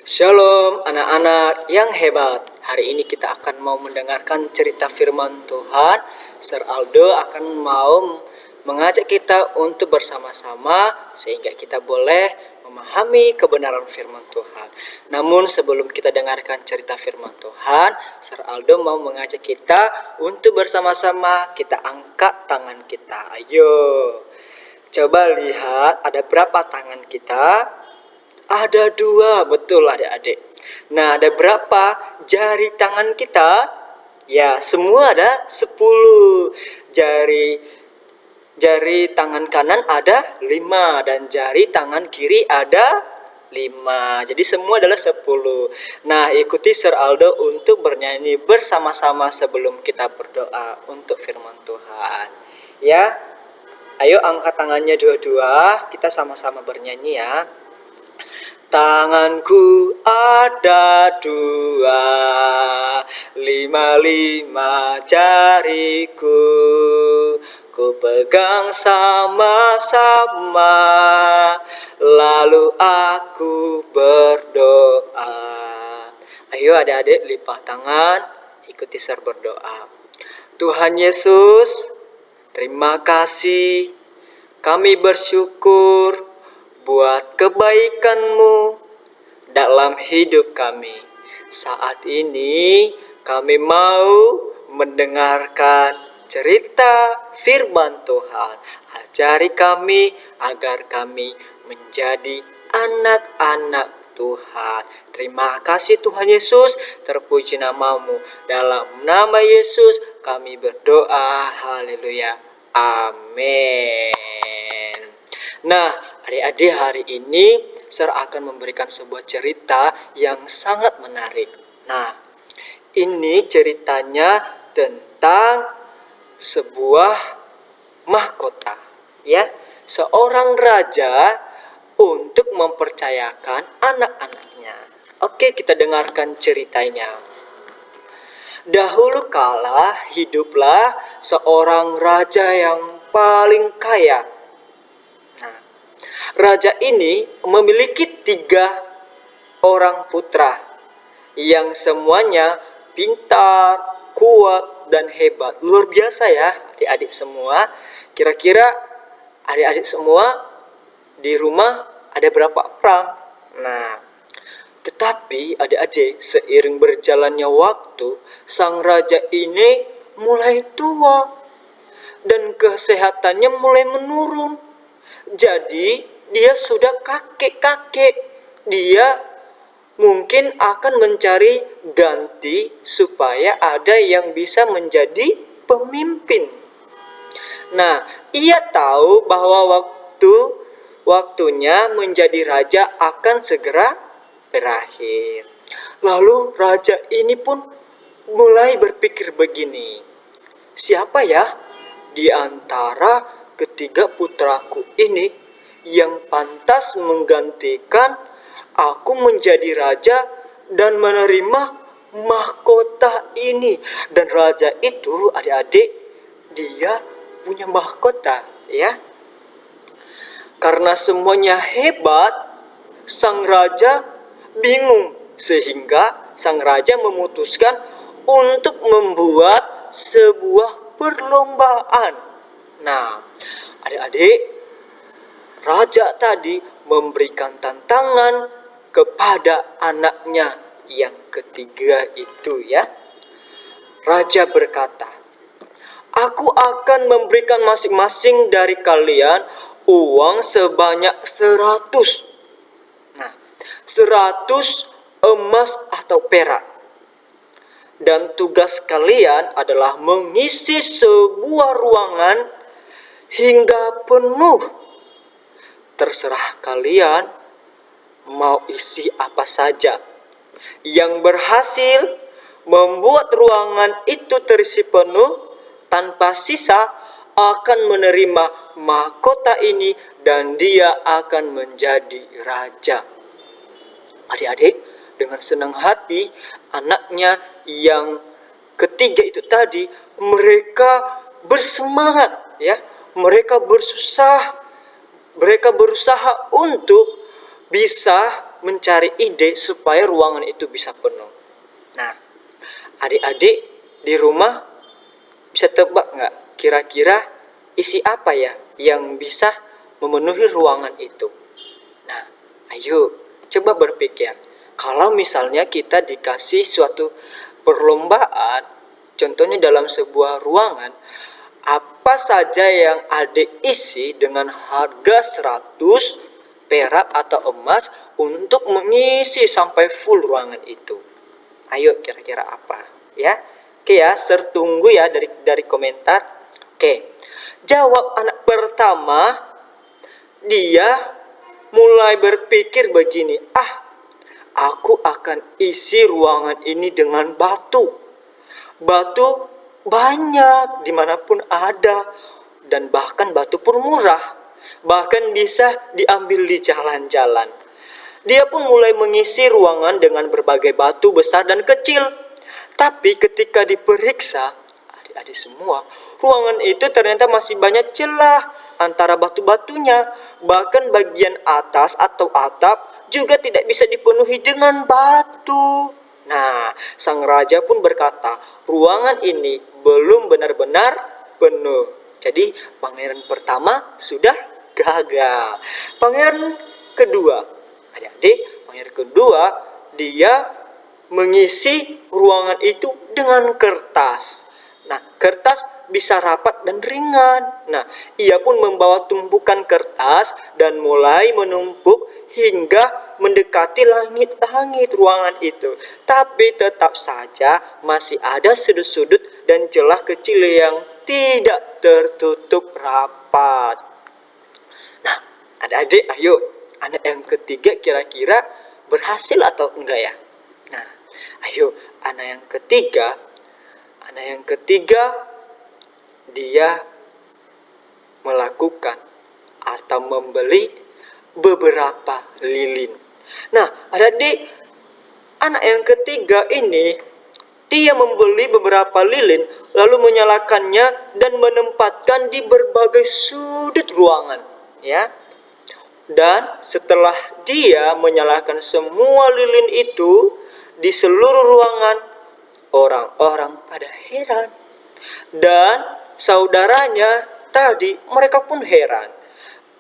Shalom anak-anak yang hebat. Hari ini kita akan mau mendengarkan cerita firman Tuhan. Sir Aldo akan mau mengajak kita untuk bersama-sama sehingga kita boleh memahami kebenaran firman Tuhan. Namun sebelum kita dengarkan cerita firman Tuhan, Sir Aldo mau mengajak kita untuk bersama-sama kita angkat tangan kita. Ayo. Coba lihat ada berapa tangan kita? Ada 2, betul adik-adik. Nah, ada berapa jari tangan kita? Ya, semua ada 10. Jari tangan kanan ada 5 dan jari tangan kiri ada 5. Jadi semua adalah 10. Nah, ikuti Sir Aldo untuk bernyanyi bersama-sama sebelum kita berdoa untuk firman Tuhan. Ya, ayo angkat tangannya dua-dua, kita sama-sama bernyanyi ya. Tanganku ada 2, 5 jariku, ku pegang sama-sama, lalu aku berdoa. Ayo adik-adik lipat tangan, ikuti Sir berdoa. Tuhan Yesus, terima kasih, kami bersyukur buat kebaikan-Mu dalam hidup kami. Saat ini kami mau mendengarkan cerita firman Tuhan. Ajari kami agar kami menjadi anak-anak Tuhan. Terima kasih Tuhan Yesus, terpuji nama-Mu. Dalam nama Yesus kami berdoa. Haleluya. Amin. Nah, adik-adik, hari ini Sir akan memberikan sebuah cerita yang sangat menarik. Nah, ini ceritanya tentang sebuah mahkota, ya. Seorang raja untuk mempercayakan anak-anaknya. Oke, kita dengarkan ceritanya. Dahulu kala hiduplah seorang raja yang paling kaya. Raja ini memiliki 3 orang putra yang semuanya pintar, kuat, dan hebat. Luar biasa ya adik-adik semua. Kira-kira adik-adik semua di rumah ada berapa orang? Nah, tetapi adik-adik, seiring berjalannya waktu, sang raja ini mulai tua dan kesehatannya mulai menurun. Jadi dia sudah kakek-kakek. Dia mungkin akan mencari ganti supaya ada yang bisa menjadi pemimpin. Nah, ia tahu bahwa waktunya menjadi raja akan segera berakhir. Lalu raja ini pun mulai berpikir begini. Siapa ya di antara ketiga putraku ini yang pantas menggantikan aku menjadi raja dan menerima mahkota ini? Dan raja itu adik-adik, dia punya mahkota, ya. Karena semuanya hebat, sang raja bingung, sehingga sang raja memutuskan untuk membuat sebuah perlombaan. Nah, adik-adik, raja tadi memberikan tantangan kepada anaknya yang ketiga itu, ya. Raja berkata, "Aku akan memberikan masing-masing dari kalian uang sebanyak 100." Nah, 100 emas atau perak. Dan tugas kalian adalah mengisi sebuah ruangan hingga penuh. Terserah kalian mau isi apa saja. Yang berhasil membuat ruangan itu terisi penuh tanpa sisa akan menerima mahkota ini dan dia akan menjadi raja. Adik-adik, dengan senang hati anaknya yang ketiga itu tadi, mereka bersemangat, ya. Mereka berusaha untuk bisa mencari ide supaya ruangan itu bisa penuh. Nah, adik-adik di rumah bisa tebak nggak kira-kira isi apa ya yang bisa memenuhi ruangan itu? Nah, ayo coba berpikir. Kalau misalnya kita dikasih suatu perlombaan, contohnya dalam sebuah ruangan, apa saja yang adik isi dengan harga 100 perak atau emas untuk mengisi sampai full ruangan itu? Ayo kira-kira apa? Ya, oke ya, tertunggu ya dari komentar. Oke, jawab anak pertama, dia mulai berpikir begini, aku akan isi ruangan ini dengan batu. Batu banyak dimanapun ada, dan bahkan batu pun murah, bahkan bisa diambil di jalan-jalan. Dia pun mulai mengisi ruangan dengan berbagai batu besar dan kecil. Tapi ketika diperiksa, adik-adik semua, ruangan itu ternyata masih banyak celah antara batu-batunya. Bahkan bagian atas atau atap juga tidak bisa dipenuhi dengan batu. Nah, sang raja pun berkata, ruangan ini belum benar-benar penuh. Jadi pangeran pertama sudah gagal. Pangeran kedua, adik-adik, pangeran kedua, dia mengisi ruangan itu dengan kertas. Nah, kertas bisa rapat dan ringan. Nah, ia pun membawa tumpukan kertas dan mulai menumpuk hingga mendekati langit-langit ruangan itu. Tapi tetap saja masih ada sudut-sudut dan celah kecil yang tidak tertutup rapat. Nah, adik-adik, ayo, anak yang ketiga kira-kira berhasil atau enggak ya? Nah, ayo, anak yang ketiga, dia melakukan atau membeli beberapa lilin. Nah, adik-adik, anak yang ketiga ini, dia membeli beberapa lilin, lalu menyalakannya dan menempatkan di berbagai sudut ruangan, ya. Dan setelah dia menyalakan semua lilin itu di seluruh ruangan, orang-orang pada heran. Dan saudaranya tadi, mereka pun heran.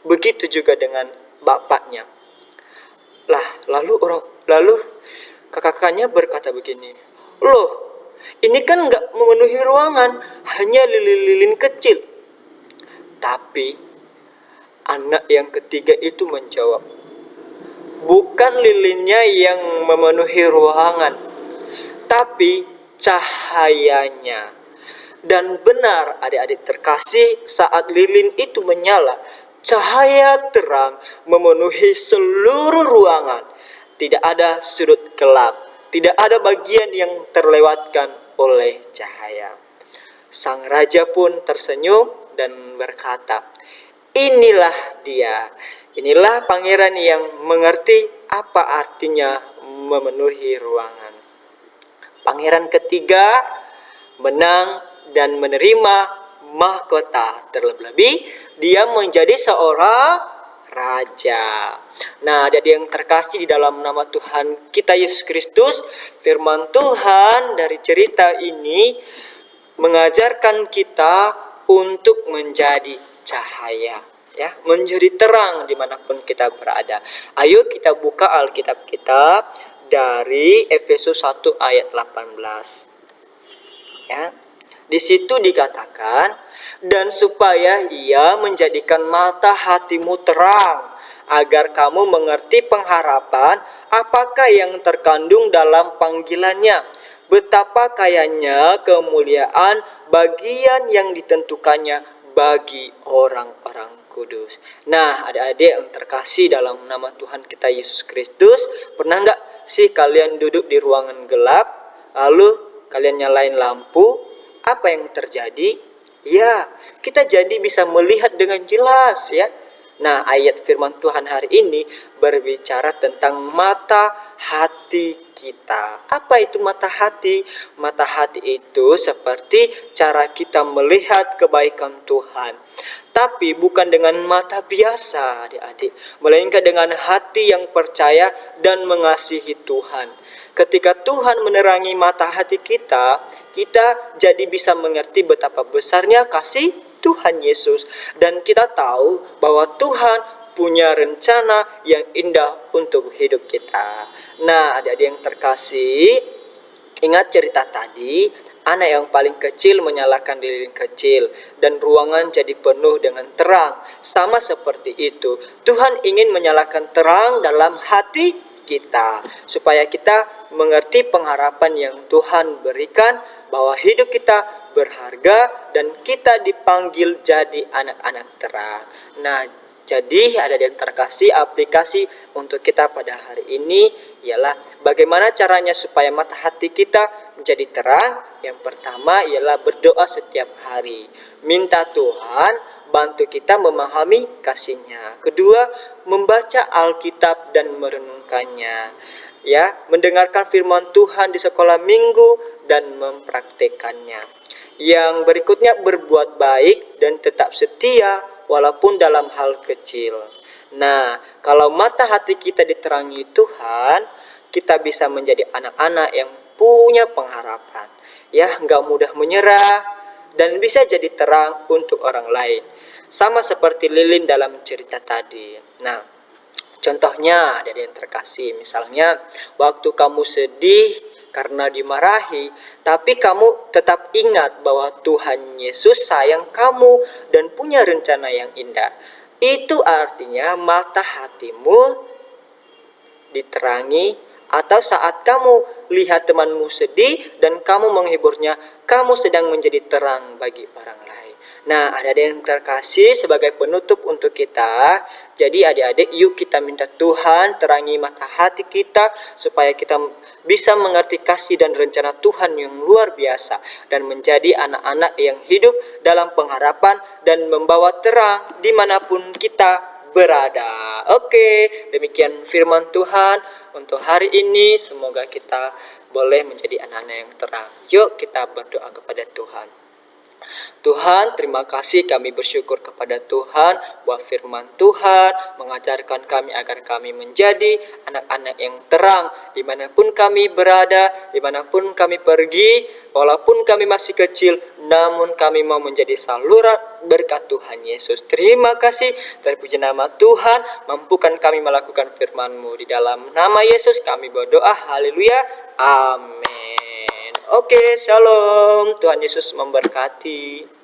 Begitu juga dengan bapaknya. Lalu kakaknya berkata begini, loh, ini kan nggak memenuhi ruangan, hanya lilin-lilin kecil. Tapi anak yang ketiga itu menjawab, bukan lilinnya yang memenuhi ruangan, tapi cahayanya. Dan benar adik-adik terkasih, saat lilin itu menyala, cahaya terang memenuhi seluruh ruangan. Tidak ada sudut gelap, tidak ada bagian yang terlewatkan oleh cahaya. Sang raja pun tersenyum dan berkata, inilah dia, inilah pangeran yang mengerti apa artinya memenuhi ruangan. Pangeran ketiga menang dan menerima mahkota. Terlebih dia menjadi seorang raja. Nah, jadi yang terkasih di dalam nama Tuhan kita Yesus Kristus, firman Tuhan dari cerita ini mengajarkan kita untuk menjadi cahaya, ya, menjadi terang dimanapun kita berada. Ayo kita buka Alkitab kita dari Efesus 1 ayat 18. Ya. Di situ dikatakan, dan supaya ia menjadikan mata hatimu terang, agar kamu mengerti pengharapan apakah yang terkandung dalam panggilannya, betapa kayanya kemuliaan bagian yang ditentukannya bagi orang-orang kudus. Nah, adik-adik yang terkasih dalam nama Tuhan kita Yesus Kristus, pernah nggak sih kalian duduk di ruangan gelap, lalu kalian nyalain lampu? Apa yang terjadi? Ya, kita jadi bisa melihat dengan jelas, ya. Nah, ayat firman Tuhan hari ini berbicara tentang mata hati kita. Apa itu mata hati? Mata hati itu seperti cara kita melihat kebaikan Tuhan. Tapi bukan dengan mata biasa, adik-adik, melainkan dengan hati yang percaya dan mengasihi Tuhan. Ketika Tuhan menerangi mata hati kita, kita jadi bisa mengerti betapa besarnya kasih Tuhan Yesus. Dan kita tahu bahwa Tuhan punya rencana yang indah untuk hidup kita. Nah, adik-adik yang terkasih, ingat cerita tadi, anak yang paling kecil menyalakan lilin kecil dan ruangan jadi penuh dengan terang. Sama seperti itu, Tuhan ingin menyalakan terang dalam hati kita supaya kita mengerti pengharapan yang Tuhan berikan bahwa hidup kita berharga dan kita dipanggil jadi anak-anak terang. Nah, jadi ada yang terkasih aplikasi untuk kita pada hari ini ialah bagaimana caranya supaya mata hati kita menjadi terang. Yang pertama ialah berdoa setiap hari. Minta Tuhan bantu kita memahami kasih-Nya. Kedua, membaca Alkitab dan merenungkannya. Ya, mendengarkan firman Tuhan di sekolah minggu dan mempraktekannya. Yang berikutnya berbuat baik dan tetap setia walaupun dalam hal kecil. Nah, kalau mata hati kita diterangi Tuhan, kita bisa menjadi anak-anak yang punya pengharapan. Ya, nggak mudah menyerah dan bisa jadi terang untuk orang lain. Sama seperti lilin dalam cerita tadi. Nah, contohnya dari yang terkasih, misalnya waktu kamu sedih karena dimarahi, tapi kamu tetap ingat bahwa Tuhan Yesus sayang kamu dan punya rencana yang indah. Itu artinya mata hatimu diterangi, atau saat kamu lihat temanmu sedih dan kamu menghiburnya, kamu sedang menjadi terang bagi orang lain. Nah, adik-adik yang terkasih, sebagai penutup untuk kita, jadi adik-adik yuk kita minta Tuhan terangi mata hati kita supaya kita bisa mengerti kasih dan rencana Tuhan yang luar biasa dan menjadi anak-anak yang hidup dalam pengharapan dan membawa terang dimanapun kita berada. Oke, demikian firman Tuhan untuk hari ini. Semoga kita boleh menjadi anak-anak yang terang. Yuk kita berdoa kepada Tuhan. Tuhan, terima kasih, kami bersyukur kepada Tuhan bahwa firman Tuhan mengajarkan kami agar kami menjadi anak-anak yang terang dimanapun kami berada, dimanapun kami pergi, walaupun kami masih kecil, namun kami mau menjadi saluran berkat Tuhan Yesus. Terima kasih, terpuji nama Tuhan, mampukan kami melakukan firman-Mu. Di dalam nama Yesus kami berdoa, haleluya, amin. Oke, shalom, Tuhan Yesus memberkati.